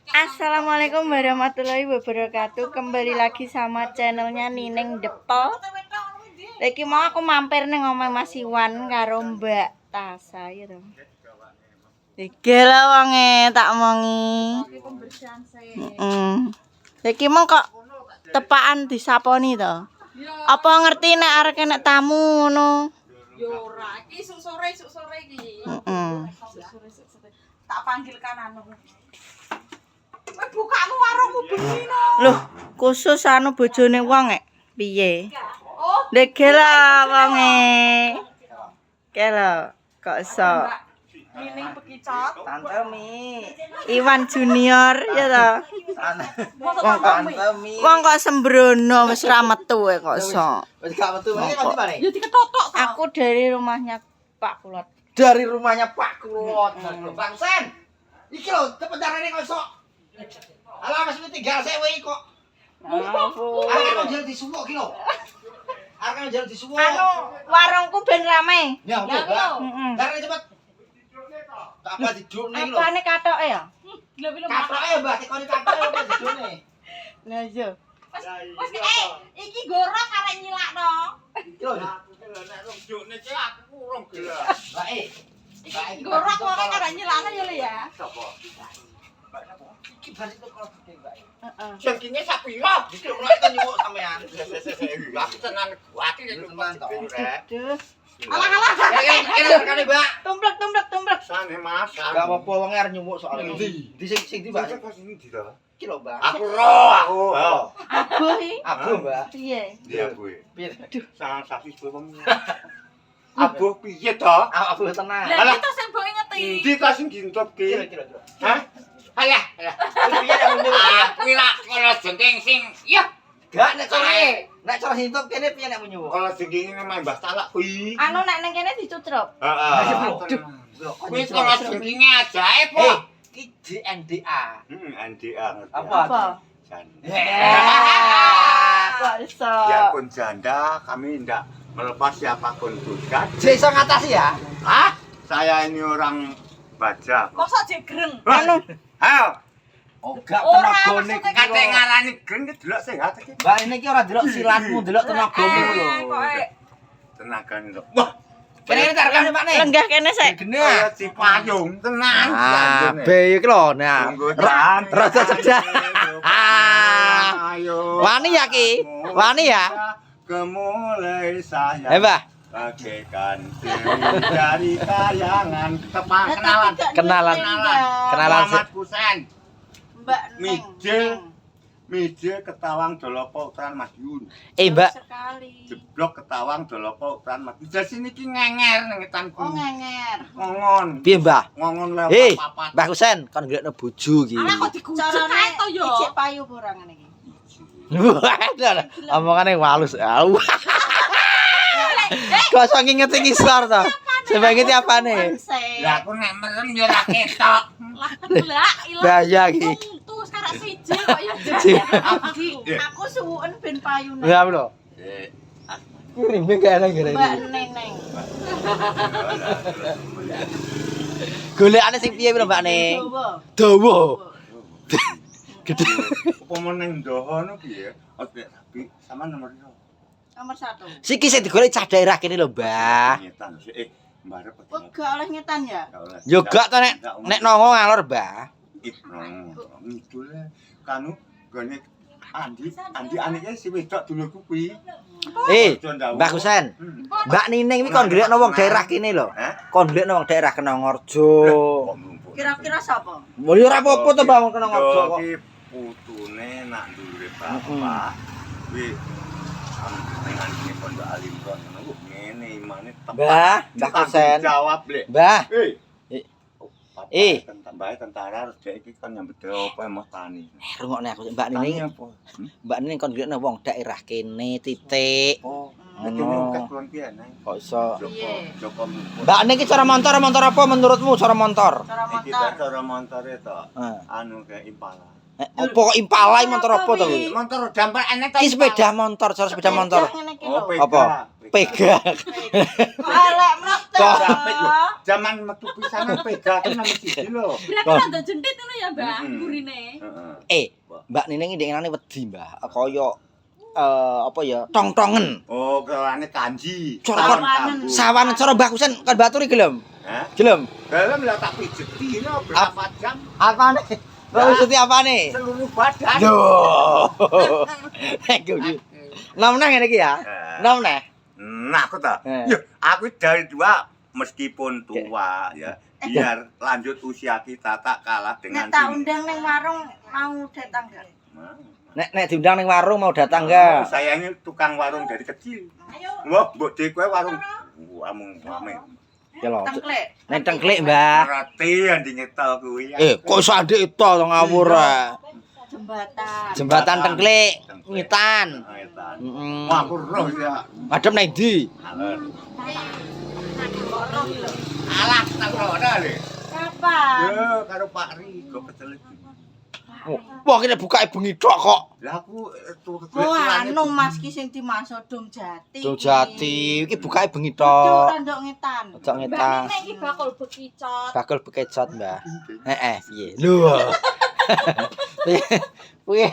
Assalamualaikum warahmatullahi wabarakatuh. Kembali lagi sama channelnya Nining Depol. Lagi mau aku mampir ning omah Mas Iwan karo Mbak Tasa ya to. Iki lho wonge tak mongi. Lagi mau kok tepaan disaponi to. Apa ngerti nek arek nek tamu ngono? Yo ora, iki sore iki. Tak panggilkan anu. Kowe bukakmu warungmu bengi no. Loh, khusus anu bojone wong piye? Oh, Degela wonge. Kelo kok iso. Nining bekicot. Tante Mi. Iwan Junior ya to. Wong kok sembrono wis ra metu kok iso. Wis gak metu meneh kok dimane? Ya diketotok to. Aku dari rumahnya Pak Kulot. Dari rumahnya Pak Kulot. Bang Sen. Iki lho, tependarane kok iso. Alah wis tinggal sik wae kok. Arek kok jare disuwuk ki lho. Arek jare disuwuk. Anu warungku ben rame. Ya, Ya, Heeh. Darane cepet. Tak apa didukne iki lho. Apane katoke ya? Gila-gila. Katoke Mbak, tekoni katoke apa didukne. Lah iya. Wes iki gorok arek nyilakno. Iki lho. Nek rong jukne cek aku urung gila. Bae. Iki gorok kok arek nyilakno ya lho ya. Sapa? Iki balik kok gede Mbak. Heeh. Sing kene sak pira? Iki lho mulai kan nyuwuk sampean. Aku tenan kuati nek Tenan to. Aduh. Alah. Ya kene rekane Mbak. Tumplek. Sane Mas. Gak apa-apa wong arep nyuwuk soalnya. Ndi? Di sing di Mbak. Ndi to? Iki lho Mbak. Aku ro aku. Abuh iki. Aku Mbak. Piye? Iya, Bu. Piye? Sangat sapi wong. Abuh piye to? Aku tenang. Lah kita sing mbok ingeti. Ndi ta sing gintup Kira ki? kira. Hah? Alah. Wis piye nek nyuwuk? Aku lak kala jengking sing ya. Gak nek cara hintup kene piye nek nyuwuk? Kala jengking main Mbah Talak kuwi. Anu nek ning kene dicucrup. Heeh. Kuwi kala jengkinge ajae, Bu. Iki JNDA. NDA ngerti. Apa? Janda. Kok iso? Biarpun janda, kami tidak melepas siapapun juga. J iso ngatasi ya? Hah? Saya ini orang baja. Mosok jegreng. Anu Ayo, Oh, gak Ora, tenagane maksudnya iki. kate ngarani gen ki delok sehat iki. Mbak ini ki ora delok silatmu, delok tenagamu lho. Tenaga lho. Wah, Kene tak rekane Pak nih. lenggah kene sik. Gene. kaya si payung tenan. Ah, be iki lho. Nah, rada cedak. Ayo. Wani ya ki? Wani ya? Kemulai saya. Mbah. Bagaikan dewi dari kayangan. Tepat kenalan. Kenalan. Kenalan sih. Muhammad Kusen. Mbak Neng. Mijil. Mijil Ketawang Dolopo Ukran Madiun. Mbak. Sekali. Jeblok Ketawang Dolopo Ukran Madiun. Jadi sini ki ngenger nang ngetanku. Oh ngenger. Ngongon. Piye, Mbah? Ngongon Eh, lewat papat. Mbah Kusen kon ngelokno bojo ki. Alah kok digujuk Carane kae to yo. ijik payu ora ngene iki. Omongane walus. Au. Kok iso nginget ngisor to? Coba ngiti apane? Lah aku nek merem yo ora ketok. Lah ilang. Bahaya ki. Tuh sekarang siji kok ya. Aku suwuken ben payune. Ya lho. Eh, Kirim gak enak gini. Mbak Neneng. Golekane sing piye lho Mbak Ne? Dawa. Dawa. Gede. apa meneng ndoho no piye? Oke, tapi sama nomor yo. Nomor 1. Siki sing digolek cah daerah kene lho, Mbah. Nyetan sih. Mbarep Oh, gak oleh nyetan ya? Yo gak to nek nongo ngalor, Mbah. Ngidul kanu gone Andi anike si wedok dulurku kuwi. Mbah Kusen. Mbak Nining iki kon golekno wong daerah kene lho. Kon golekno wong daerah Kenongorjo. Kira-kira sapa? Mulih ora apa-apa to Bang Kenongorjo kok. Iki putune nak ndure bapak. Kuwi dengan ini pondok alim kon ngono ngene imane tepat. Mbah Kusen. Jawab, Lek. Mbah. Tambahe tentara harus dhek iki kan nyambut apa Mas Tani. Rungokne aku Mbak Nining. apa? Mbak Nining kon golekno wong daerah kene titik. Oh, nek ngene kulon piye nang. Kok iso? Joko Mbak Nining iki cara montor apa menurutmu cara montor? Cara iki motor. cara montore to. Heeh. Anu kayak Impala. Opo kok Impala motor apa to kuwi? Motor damper enek ta. Iki sepeda motor, cara sepeda motor. Apa? Pega. Elek mrete. Zaman metu pisanan pega ku nomor 1 lho. Berarti rada jentit ngono ya, Mbak, gurine. Mbak Nining iki ndekane wedi, Mbak. Kaya apa ya? Tong-tongen. Oh, kelane kanji. Sawanen cara Mbah Kusen kon baturi gelem? Hah? Gelem. Gelem lah tak pijeti lho berapa jam. Apane? Maksudnya apane? Seluruh badan. Loh. Nom neh ngene iki ya. Nom neh. Nah, aku tak. Ya, aku dari dua meskipun tua ya, biar lanjut usia kita tak kalah dengan Nek tak undang ning warung mau datang gak? Nek diundang ning warung mau datang enggak? Saya ini tukang warung dari kecil. Wah, mbok dek kowe warung. Amung rame. Ya lho. Tengklek. Nek tengklik, Mbah. Berarti andi nyetel kuwi. Kok iso andek itu to ngawur. Jembatan. Jembatan tengklik, ngitan. Wah, aku roh ya. Madem nang ndi? Alon. Alah, tak rono le. Kapan? Yo, karo Pak Rigo pecel iki. Wah, kene bukake bengi tok kok. Lah aku Oh, anu Mas ki sing dimaksud Dom Jati. Dom Jati, iki bukake bengi Cuk, tok. randok ngetan. Ojo ngetan. Nek iki bakul bekicot. Bakul bekecot, Mbak. Piye? Lho. Kuwi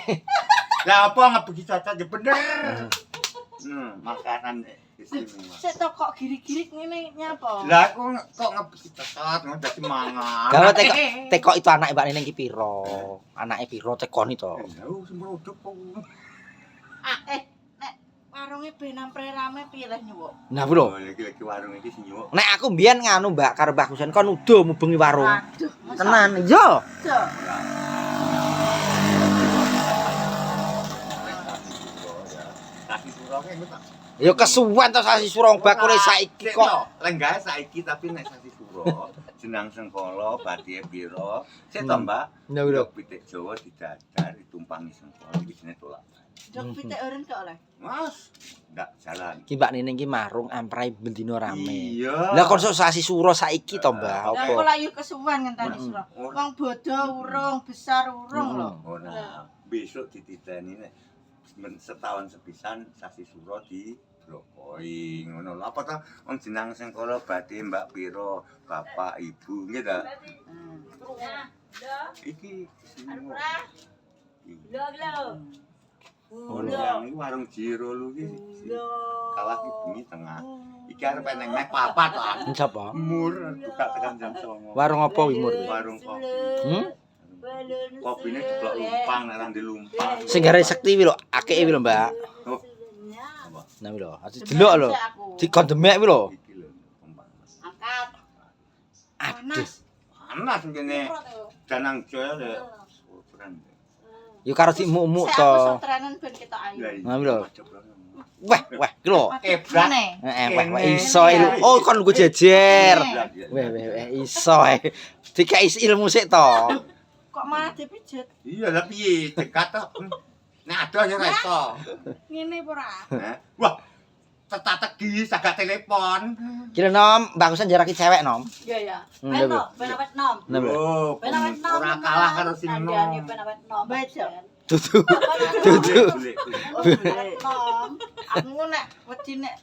lah apa ngebegi cacat ya bener. Makanan istimewa. Sik tok kok girik-girik ngene nyapa? Lah aku kok ngebegi cacat ngono dadi mangan. gawe teko itu anake Mbak Nining iki piro? Anake piro tekoni to? Lho semrodok kok. Nek warunge ben ampre rame piye lah nyuwuk? Nah, kuwi lho. Oh, lagi warung iki sing nyuwuk. Nek aku mbiyen nganu Mbak karo Mbah Kusen kon udo mubengi warung. Aduh, Tenan, yo. Kaki suroke engko tak. Ya kesuwen to sasi surong bakule saiki kok. Lenggahe saiki tapi nek sasi suro jenang sengkala bathie pira? Sik to, Mbak. Nah, lho. Pitik Jawa didadar ditumpangi sengkala iki jenenge tolak. Dok pitik oren gak oleh. Mas, ndak jalan. Ki Mbak Nining ki marung amprai bendino rame. Iya. Lah kon sok sasi suro saiki to, Mbak. Lah Apa? kok layu kesuwen ngenteni sira. Wong bodo urung, besar urung lho. Ora. Besok dititeni nek setahun sepisan sasi suro di Blokoi ngono lho. Apa ta wong jenang sengkala badhe Mbak pira, Bapak, Ibu nggih ta? Iki sing Ini warung Jiro lu iki. Kalah iki bengi tengah. Iki arep eneng nek papat lah. Sapa? Mur buka tekan jam 09.00. Warung apa wimur kuwi? Warung kopi. Kopine diplok lumpang nek nang lumpang. Sing gare sekti wi lho, akeke wi lho, Mbak. Oh, Nah wi lho, ati delok lho. Dikondemek wi lho. iki lho lumpang. Angkat. Aduh. Panas ngene. Danang Jaya lho. Keren. Yo karo dimuk-muk Sik to. aku sotrenan ben kita ayu. Nah wi lho. Weh, iki lho. Kebrak. Weh, iso lho. Oh, kon nggo jejer. Weh, iso. Dikai ilmu sik to. Kok malah dipijet? Iya lah piye dekat tok. Nek ada ya ora iso. Ngene apa ora? Wah. Tetategi sagak telepon. Kira nom, Mbak Kusen jaraki cewek nom. Iya ya. Lho. Ayo, ben awet nom. Nah, lho. Oh, Ben awet nom. ora kalah karo sing nom. Andane ben awet nom. Baca. Dudu. Dudu. Nom. Aku nek wedi nek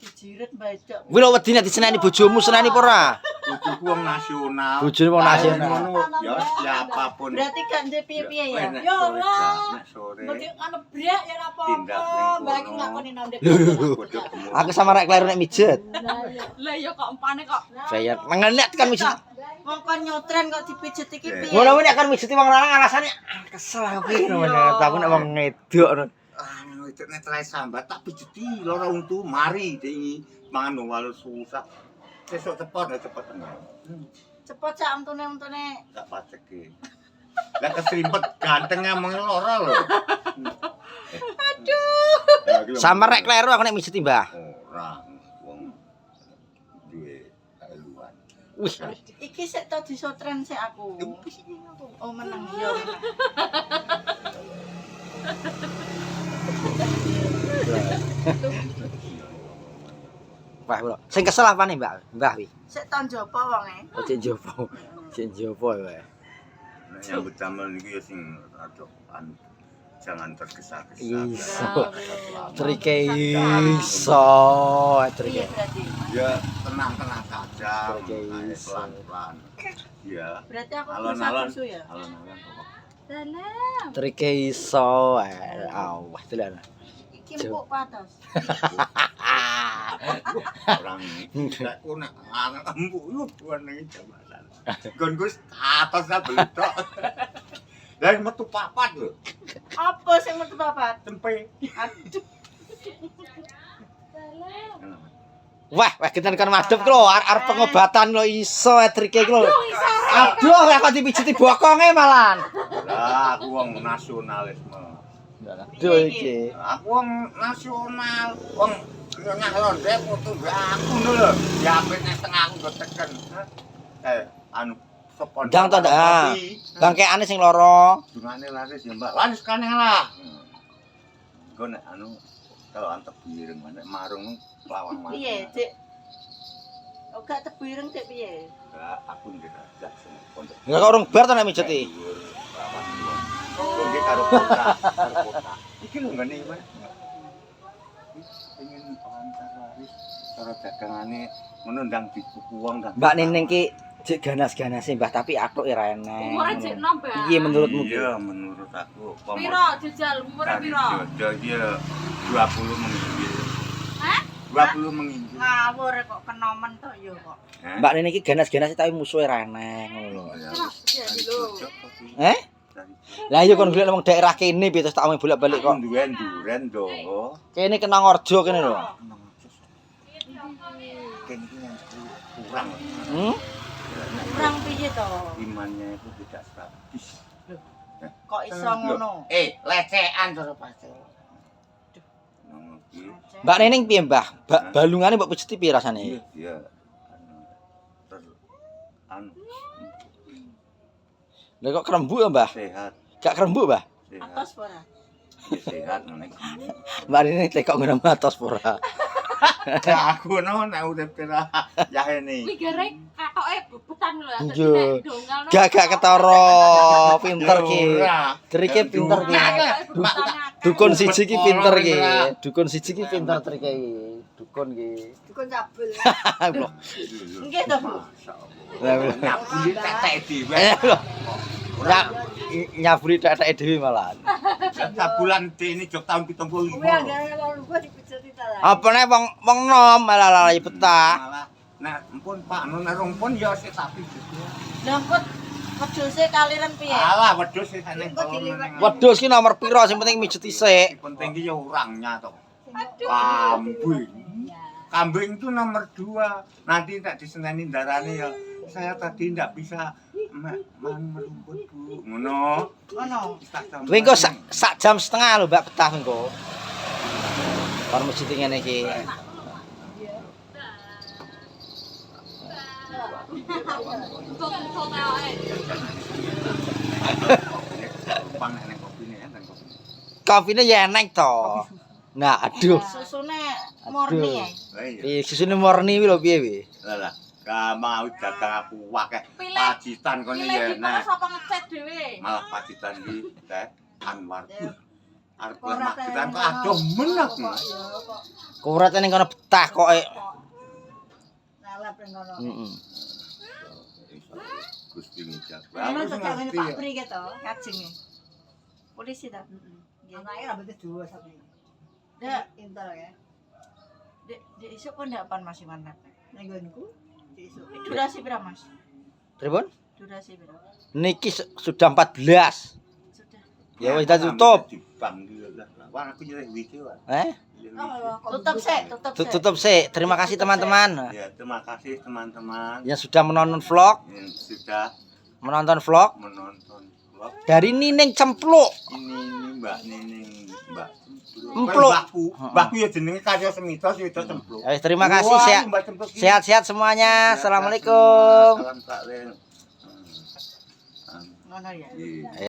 dijiret baca. Kuwi lho wedi nek diseneni bojomu seneni apa ora? Bojoku wong nasional. Bojone wong nasional. Ngono, ya siapapun. Berarti gak ndek piye-piye ya? Nek Ya sore, ora. nek sore. Berarti anu brek ya ora Tindak apa-apa. ning Mbak iki kono. ngakoni nom dek. Bodho gemuk. Aku sama rek kleru nek mijet. Lah ya kok empane kok. Saya mengenek kan mijet. Wong kon nyotren kok dipijet iki piye? Ngono kuwi nek kan mijeti wong lanang alasane kesel aku iki ngono. Tapi nek wong ngedok ngono. Anu itu nek trai sambat tak pijeti lara untu mari dingi mangan walu susah. Sesuk cepot ya cepet tenan. Cepet cak untune-untune. Tak paceke. Lah kesrimpet gantengnya mung lara lho. Aduh. Sama rek kleru aku nek mijeti, Mbah. Ora wong duwe kaeluan. Wih, Iki sik to disotren sik aku. Oh menang yo. wah lho. Sing kesel apane, Mbak? Mbah wi. Sik to njopo wonge. Cek jopo. Cek jopo wae. Nek nyambut damel niki ya sing rada jangan tergesa-gesa. Iso. Alhamdulillah. Trike iso, trike. Iya berarti. Ya tenang-tenang saja, Oke, mulai iso. pelan-pelan. Ya, Berarti aku alon-alon, kursu ya. alon-alon pokok. Dalam. Trike iso. Awah, tenan. Iki empuk patos. Orang ini tidak kuna anak empu yuk warna jabatan. Gon Gus atas lah belok. Dari metu papat lho. Apa sing metu papat? Tempe. Aduh. Wah, kita kan madhep lho, arep pengobatan lho iso trike lho. Aduh, kok dipijiti bokonge malan. Lah aku wong nasionalisme. Aduh iki. Aku wong nasional, wong nyah londe foto aku lho. Ya nek tengah aku go teken. Anu sepon. Ndang to ndak? Bangkeane sing loro. Dungane laris ya Mbak. Laris kan lah. Engko nek anu kalau antep biring nek marung lawang marung. Piye, Dik? Oh, gak tebireng Dik piye? Enggak, aku nggih ajak sing pondok. Enggak kok urung bar to nek mijeti. Oh, nggih karo kota, karo kota. Iki lho ngene iki, Mas. Pengen antar laris cara dagangane ngono ndang dituku wong ndang. Mbak Nining ki jek ganas-ganase Mbah tapi atuke ra eneng. Umure jek nom, Mbak. Piye menurutmu ki? Iya, menurut aku Piro jajal umure piro? Jodoh dia 20 menginggil. Hah? 20 menginggil. Ngawur kok kenomen to ya kok. Hah? Mbak Nining ki ganas-ganase tapi musuhe ra eneng ngono lho. Ya, Jadi lho. Eh? Lah iya kon golek nang daerah kene piye terus tak omong bolak-balik kok. Duren do. Kene kena ngorjo kene lho. Kene iki yang kurang. Hmm? Kurang piye to? Imannya itu tidak stabil. Kok iso ngono? Lecehan terus pasti. Ngono iki. Mbak Nining piye Mbah? Balungane mbok pijeti piye rasane? Iya. Anu Lah kok kerembuk ya Mbah? sehat, Gak kerembuk Mbah? sehat. Atos ora? Ya, sehat ngono iki. Mbak Nining tekok ngono matos pura. Ya aku no nek urip kira ya ini. Kuwi garek katoke bebetan lho. Iya. Gak ketara pinter ki. Trike pinter ki. Dukun siji ki pinter ki. Dukun siji ki pinter trike ki. Dukun ki. Dukun cabul. Lho. Nggih to, Bu. Nyabuli tetek dhewe. Nyaburi tetek dhewe malah. Sabulan ini jok tahun 75. Kuwi anggere loro gua dipijeti ta lah. Apa nek wong nom malah lali betah. Malah nek empun Pak Nun rumpun ya sik sapi juga. Lah kok wedhuse kaliren piye? Alah wedhus sik nek Wedhus ki nomor piro sing penting mijet isik. penting ki ya urangnya to. Kambing. Kambing itu nomor 2. Nanti tak diseneni darane ya. Saya tadi ndak bisa merumput Bu. Ngono. Ngono. Kuwi engko sak jam setengah lho Mbak betah engko. Kon mesti ngene iki. Tung-tung ae. Pang nek kopine ya nang kopi. Kopine ya enek to. Nah, aduh. Susune murni ya. Lah iya. Piye susune murni kuwi lho piye wi? Lah gak mau dagang aku akeh pacitan kono ya Pilih di nek. sapa ngecat dhewe. Malah pacitan di Teh Anwar. Arep pacitan kok adoh menek. Kurat ning kono betah kok. Lalap ning kono. Heeh. Gusti ngijak. Ono Aku cocok ngerti Pak ya. Pri keto, kajenge. Polisi ta? Nggih. Anake ra betes dua sampe. Dak, pinter ya. Dek isuk kok ndak pan masih mantap. Ning nggonku isuk. Durasi pira, Mas? Pripun? Durasi pira? Niki sudah 14. Sudah. Ya wis dah tutup. Di bank dia lah. Wah aku jadi wiki wah. Tutup sik, tutup sik. Tutup sih. Terima kasih teman-teman Ya, terima kasih teman-teman yang sudah menonton vlog, yang sudah menonton vlog menonton vlog. dari Nining Cempluk. Ini Mbak Nining, Mbak Empluk. Mbakku ya jenenge Karya Semita Swida Cempluk. Ya, terima kasih Wah, sehat. Mbak Cempluk ini. Sehat-sehat semuanya. Assalamualaikum. Salam Kak Len. Ngono ya. Iya.